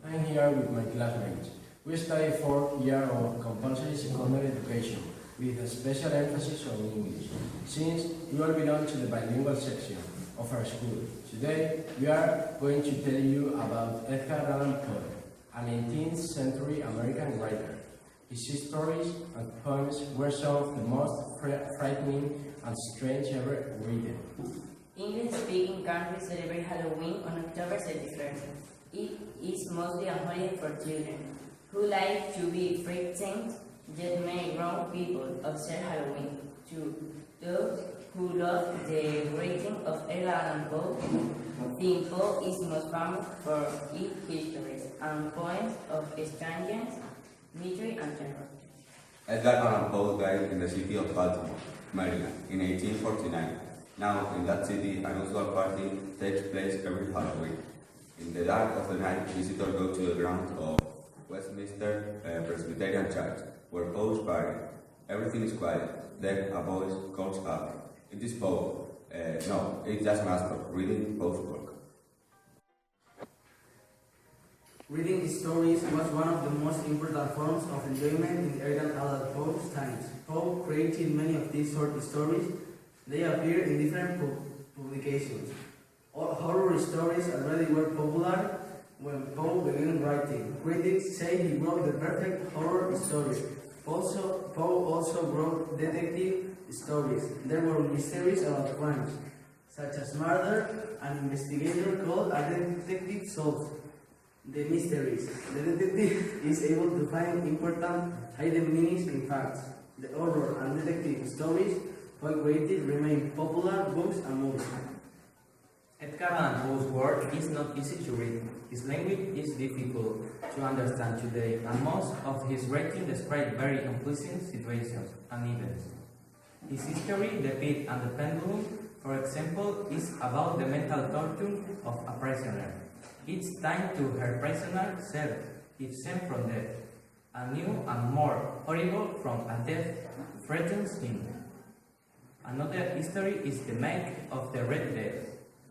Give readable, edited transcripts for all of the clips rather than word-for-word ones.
I'm here with my classmates. We study 4th year of compulsory secondary education with a special emphasis on English, since we all belong to the bilingual section of our school. Today, we are going to tell you about Edgar Allan Poe, an 18th century American writer. His stories and poems were some of the most frightening and strange ever written. English-speaking countries celebrate Halloween on October 31st. It is mostly a holiday for children, who like to be frightened, yet many grown people observe Halloween. To those who love the writing of Edgar Allan Poe, think Poe is most famous for its histories and poems of strangeness, mystery, and terror. Edgar Allan Poe died in the city of Baltimore, Maryland, in 1849. Now, in that city, an usual party takes place every Halloween. In the dark of the night, visitors go to the grounds of Westminster Presbyterian Church, where Poe is buried. Everything is quiet. Then a voice calls out. It is Poe. No, it's just Master, reading Poe's work. Reading stories was one of the most important forms of enjoyment in Edgar Allan Poe's times. Poe created many of these short stories. They appear in different publications. Horror stories already were popular when Poe began writing. Critics say he wrote the perfect horror story. Poe also wrote detective stories. There were mysteries about crimes, such as murder. An investigator called a detective solves the mysteries. The detective is able to find important hidden meanings in facts. The horror and detective stories Poe created remain popular books and movies. Edgar Allan Poe's work is not easy to read. His language is difficult to understand today, and most of his writing describes very unpleasant situations and events. His history, The Pit and the Pendulum, for example, is about the mental torture of a prisoner. Each time to her prisoner cell is sent from death. A new and more horrible from a death threatens him. Another history is the myth of the Red Death.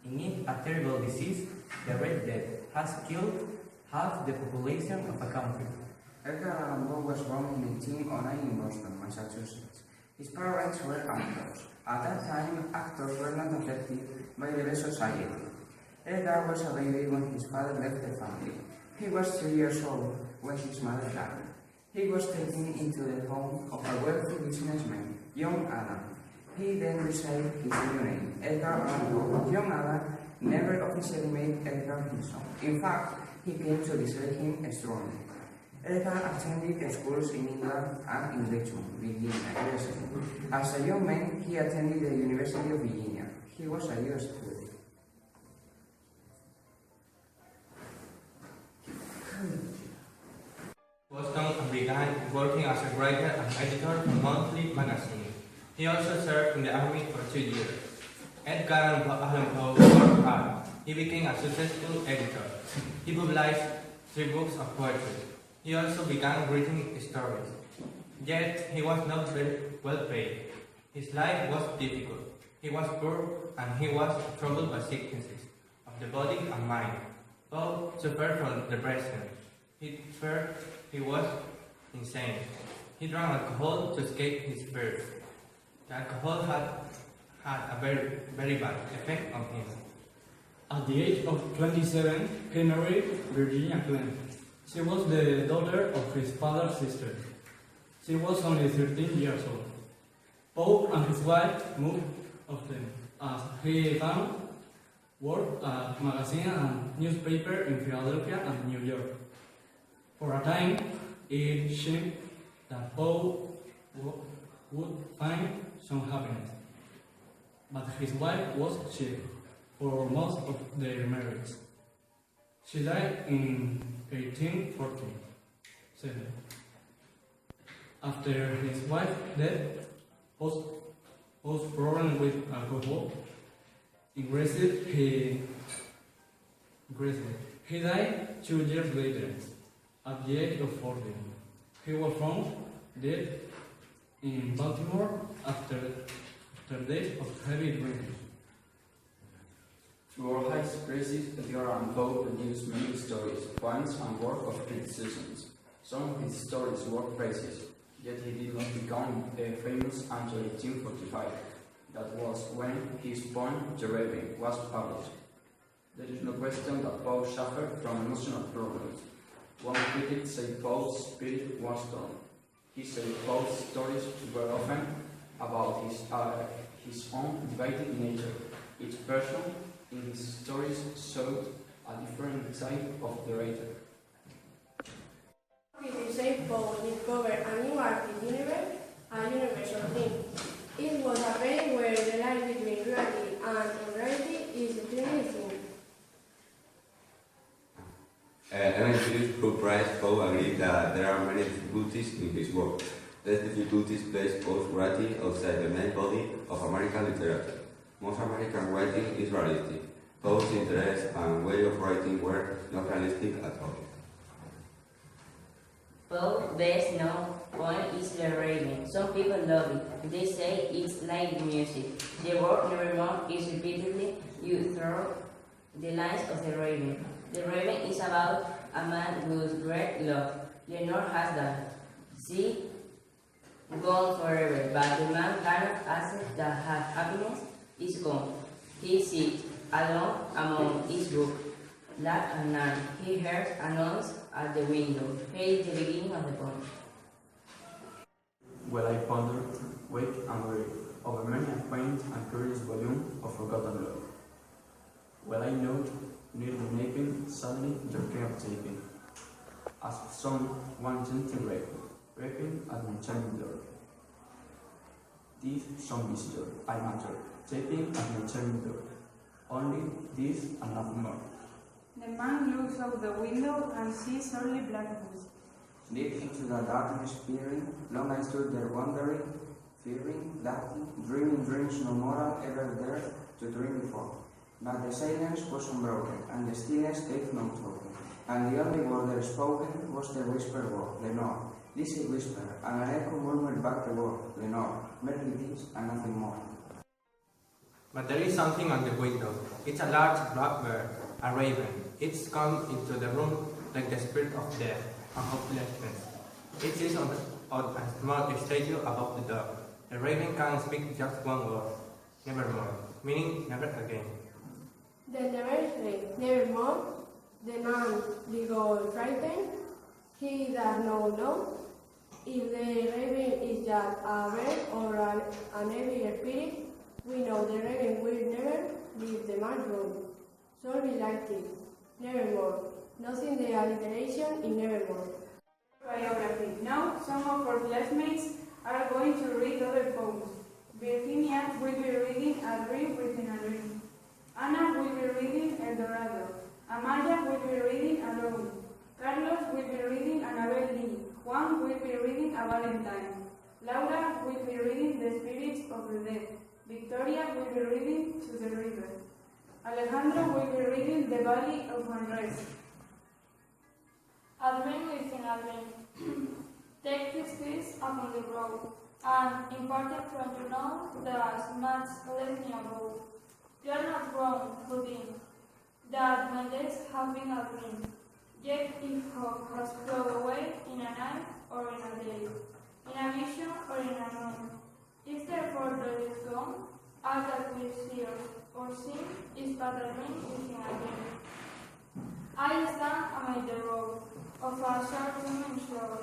In it, a terrible disease, the Red Death, has killed half the population of a country. Edgar Allan Poe was born in 1809 in Boston, Massachusetts. His parents were actors. At that time, actors were not accepted by the best society. Edgar was a baby when his father left the family. He was 3 years old when his mother died. He was taken into the home of a wealthy businessman, young Alan. He then received his new name, Edgar Allan Poe. Young Alan never officially made Edgar his son. In fact, he came to dislike him strongly. Edgar attended schools in England and in Richmond, Virginia, USA. As a young man, he attended the University of Virginia. He was a U.S. student. Boston and began working as a writer and editor for a monthly magazine. He also served in the army for 2 years. Edgar Allan Poe worked hard. He became a successful editor. He published 3 books of poetry. He also began writing stories. Yet he was not very well paid. His life was difficult. He was poor and he was troubled by sicknesses of the body and mind. Poe suffered from depression. He feared he was insane. He drank alcohol to escape his fears. The alcohol had a very, very bad effect on him. At the age of 27, he married Virginia Clem. She was the daughter of his father's sister. She was only 13 years old. Poe and his wife moved often, as he found work at magazine and newspaper in Philadelphia and New York. For a time, it seemed that Poe would find some happiness, but his wife was sick for most of their marriage. She died in 1847. After his wife's death, Poe's problem with alcohol increased. He died 2 years later, at the age of 40. He was found dead in Baltimore after days of heavy drinking. To our highest praises, Edgar Allan Poe produced many stories, poems, and work of criticisms. Some of his stories were praises, yet he did not become famous until 1845. That was when his poem, The Raven, was published. There is no question that Poe suffered from emotional problems. One critic said Poe's spirit was torn. He said Poe's stories were often about his own divided nature. Each person in his stories showed a different side of the writer. Critics say Poe discovered a new artistic universe, a universal theme. It was a period where the line between reality and unreality is extremely thin. Even critics who praise Poe agree that there are many difficulties in his work. These difficulties place Poe's writing outside the main body of American literature. Most American writing is realistic. Poe's interest and way of writing were not realistic at all. Poe's best known poem is The Raven. Some people love it. They say it's like music. The word nevermore is repeatedly used through the lines of The Raven. The Raven is about a man whose great love. Lenore has died. She gone forever, but the man cannot accept that her happiness is gone. He sits alone among his books. Late at night, he hears a noise at the window. Here is the beginning of the poem. Well, I pondered, wake and weary, over many a quaint and curious volume of forgotten love. Well, I note, near the naping, suddenly there came a tapping, as of some one gentle rapping at my chamber door. This some visitor, I muttered, tapping at my chamber door. Only this and nothing more. The man looks out the window and sees only blackness. Deep into the darkness peering, long I stood there wondering, fearing, doubting, dreaming dreams no mortal ever dared to dream before. But the silence was unbroken, and the stillness gave no token, and the only word there spoken was the whispered word, Lenore. This a whisper, and an echo murmured back the word, Lenore, merely this and nothing more. But there is something on the window. It's a large black bird, a raven. It's come into the room like the spirit of death and hopelessness. It is on a small statue above the door. The raven can speak just one word, nevermore, meaning never again. The never say, nevermore. The man begot frightened. He does not know if the raven is just a bird or an evil spirit. We know the raven will never leave the man's room. So be like it. Nevermore. Nothing the alliteration in nevermore. Biography. Now, some of our classmates are going to read other poems. Virginia will be reading A Dream Within a Dream. Anna will be reading El Dorado. Amaya will be reading Alone. Carlos will be reading Annabel Lee. Juan will be reading A Valentine. Laura will be reading The Spirits of the Dead. Victoria will be reading To the River. Alejandro will be reading The Valley of Unrest. Advent within Advent. Take his feet upon the road, and imparted from you know that much left me above. You are not wrong, Houdin, that my days have been a dream. Yet if hope has flown away in a night or in a day, in a vision or in a moon, if therefore that is gone, all that we see or sing is but a dream within a dream. I stand amid the road of a short human shore,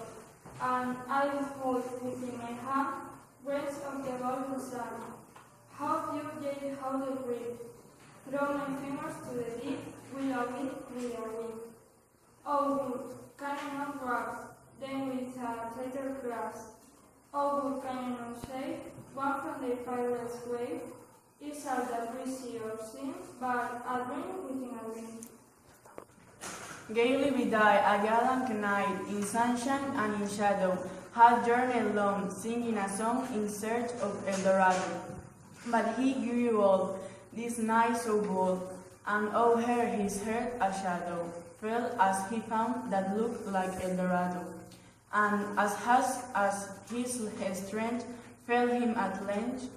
and I hold within my hand grains of the golden sun. How few yet how they breathe. Throw my fingers to the deep, will a weep. Oh good, can I not grasp, then with a tighter grasp. Oh good, can I not say, one from the fireless wave, is all that we see or sing, but a dream within a dream. Gaily we die, a gallant knight, in sunshine and in shadow, had journeyed long, singing a song in search of El Dorado. But he grew old, this night so bold, and o'er his head a shadow fell as he found that looked like El Dorado. And as his strength failed him at length,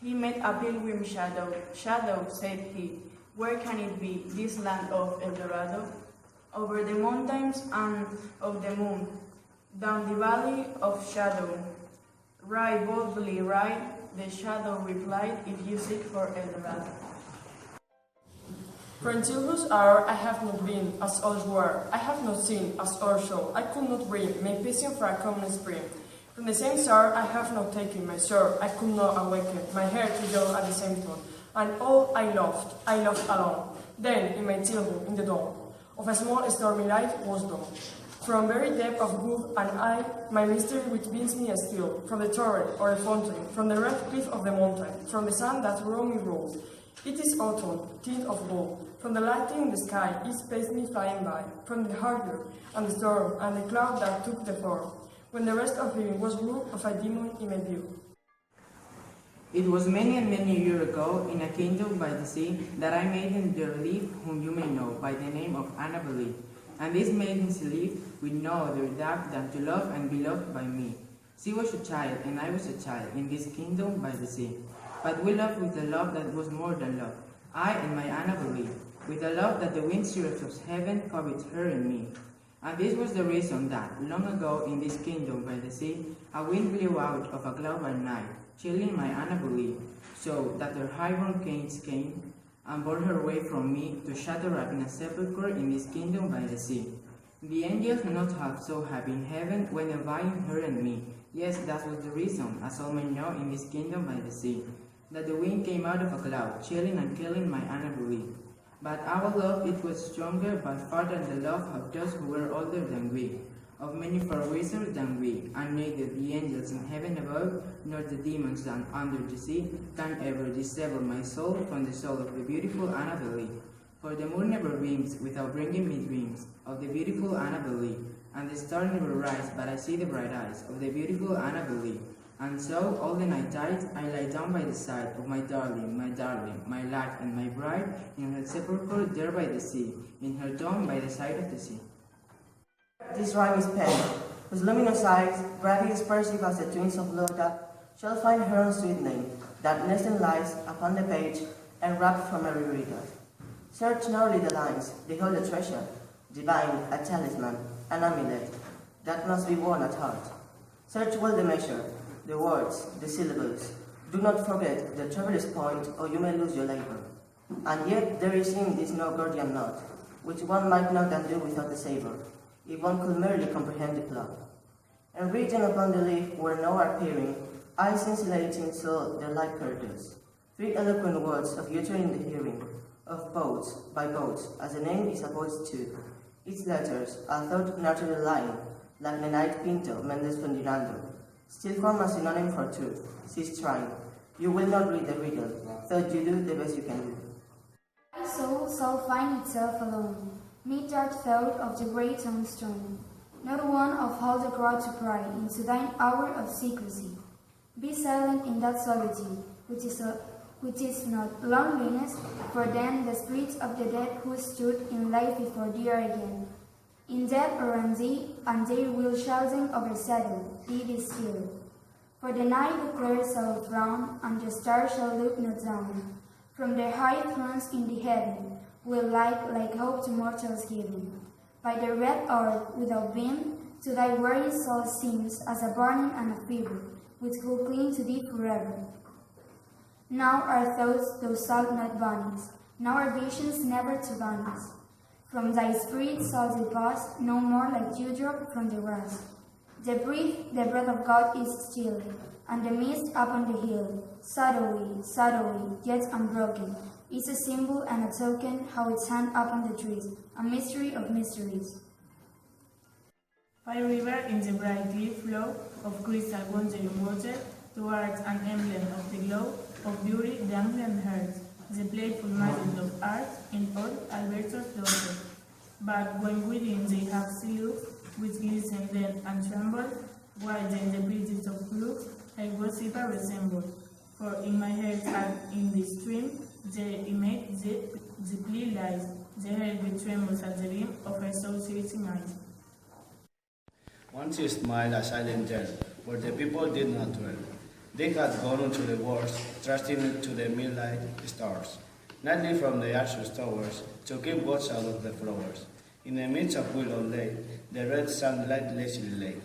he met a pilgrim shadow. Shadow, said he, Where can it be, this land of El Dorado? Over the mountains and of the moon, down the valley of shadow. Ride boldly, ride, the shadow replied, if you seek for El Dorado. From childhood's hour I have not been, as others were. I have not seen, as others show. I could not bring my vision for a common spring. From the same star I have not taken my sword. I could not awaken my hair to yell at the same tone. And all I loved alone. Then, in my childhood, in the dawn of a small stormy light was dawn. From very depth of wood and eye, my mystery which binds me still. From the torrent or the fountain, from the red cliff of the mountain, from the sun that roam me rolls. It is autumn, tint of gold. From the lighting in the sky, it spaced me flying by. From the harbor and the storm and the cloud that took the form. When the rest of living was blue of a demon in my view. It was many and many years ago, in a kingdom by the sea, that I maiden there lived, whom you may know by the name of Annabelle. And this maiden she lived with no other doubt than to love and be loved by me. She was a child, and I was a child, in this kingdom by the sea. But we loved with a love that was more than love, I and my Annabelle, with a love that the wind spirits of heaven coveted her and me. And this was the reason that, long ago in this kingdom by the sea, a wind blew out of a cloud by night, chilling my Annabelle, so that her high-born kings came and bore her away from me to shut her up in a sepulchre in this kingdom by the sea. The angels not half so happy in heaven when abiding her and me. Yes, that was the reason, as all may know in this kingdom by the sea, that the wind came out of a cloud, chilling and killing my Annabelle. But our love, it was stronger by far than the love of those who were older than we, of many far wiser than we, and neither the angels in heaven above, nor the demons down under the sea, can ever dissever my soul from the soul of the beautiful Annabelle. For the moon never beams without bringing me dreams of the beautiful Annabelle, and the star never rise but I see the bright eyes of the beautiful Annabelle. And so, all the night tide, I lie down by the side of my darling, my life and my bride, in her sepulchre there by the sea, in her tomb by the side of the sea. This rhyme is penned, whose luminous eyes, brightly expressive as the twins of Lorca, shall find her own sweet name, that nesting lies upon the page, enwrapped from every reader. Search narrowly the lines, behold a treasure, divine, a talisman, an amulet, that must be worn at heart. Search well the measure, the words, the syllables. Do not forget the traveler's point, or you may lose your labor. And yet there is in this no Gordian knot, which one might not undo without the savor, if one could merely comprehend the plot. And written upon the leaf where no are peering, eyes scintillating so their light curtains. 3 eloquent words of utter in the hearing, of poets, by poets, as the name is opposed to. Its letters are thought naturally lying, like the night Pinto, Mendes Ferdinando, still form a synonym for truth. Cease trying. You will not read the riddle, though you do the best you can do. My soul shall find itself alone, mid dark thought of the great stone, not one of all the crowd to pry into thine hour of secrecy. Be silent in that solitude, which is not loneliness, for then the spirits of the dead who stood in life before thee are again. In death around thee, and they will shouting overshadow thee be still. For the night the clouds shall frown, and the stars shall look not down. From their high thrones in the heaven will like hope to mortals given. By the red earth without beam, to thy weary soul seems as a burning and a fever, which will cling to thee forever. Now our thoughts thou shalt not vanish, now our visions never to vanish. From thy spirit shall they pass, no more like dewdrop from the grass. The breath of God is still, and the mist upon the hill, shadowy, yet unbroken, is a symbol and a token how its hand upon the trees, a mystery of mysteries. Fire river in the bright clear flow of crystal wandering water, towards an emblem of the glow of beauty, the Anglian heart, the playful magic of art in old Alberto's daughter. But when within they have silhouettes which glisten then and tremble, while then the breezes of flux like gossiper resemble. For in my heart and in the stream, the image deeply lies, the heart which trembles at the beam of her soul-searching eyes. Once he smiled a silent death, where the people did not dwell. They had gone into the wars, trusting to the midnight stars. nightly from the arches towers, to keep watch out of the flowers. In the midst of Willow Lake, the red sunlight lazily lay.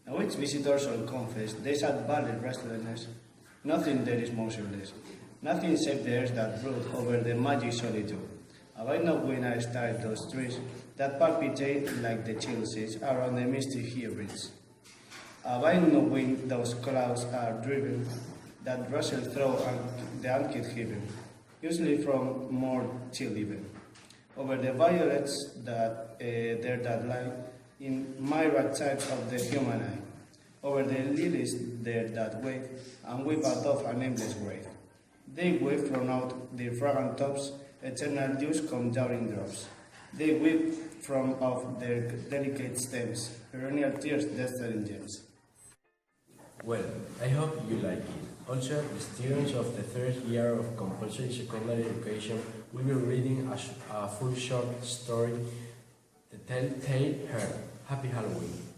And which visitors all confess, they sat valid restlessness. Nothing there is motionless, nothing save the earth that brood over the magic solitude. Abide not when I stare those trees that palpitate like the chill seas around the misty hybrids. Abide not when those clouds are driven that rustle through the unked heaven, usually from more chill even. Over the violets that there that lie in myriad types of the human eye, over the lilies there that wave and weep above a nameless grave. They wave from out their fragrant tops, eternal dews come down in drops. They weep from off their delicate stems, perennial tears destined in gems. Well, I hope you like it. Also, the students of the third year of compulsory secondary education will be reading a full short story, The Telltale Heart. Happy Halloween.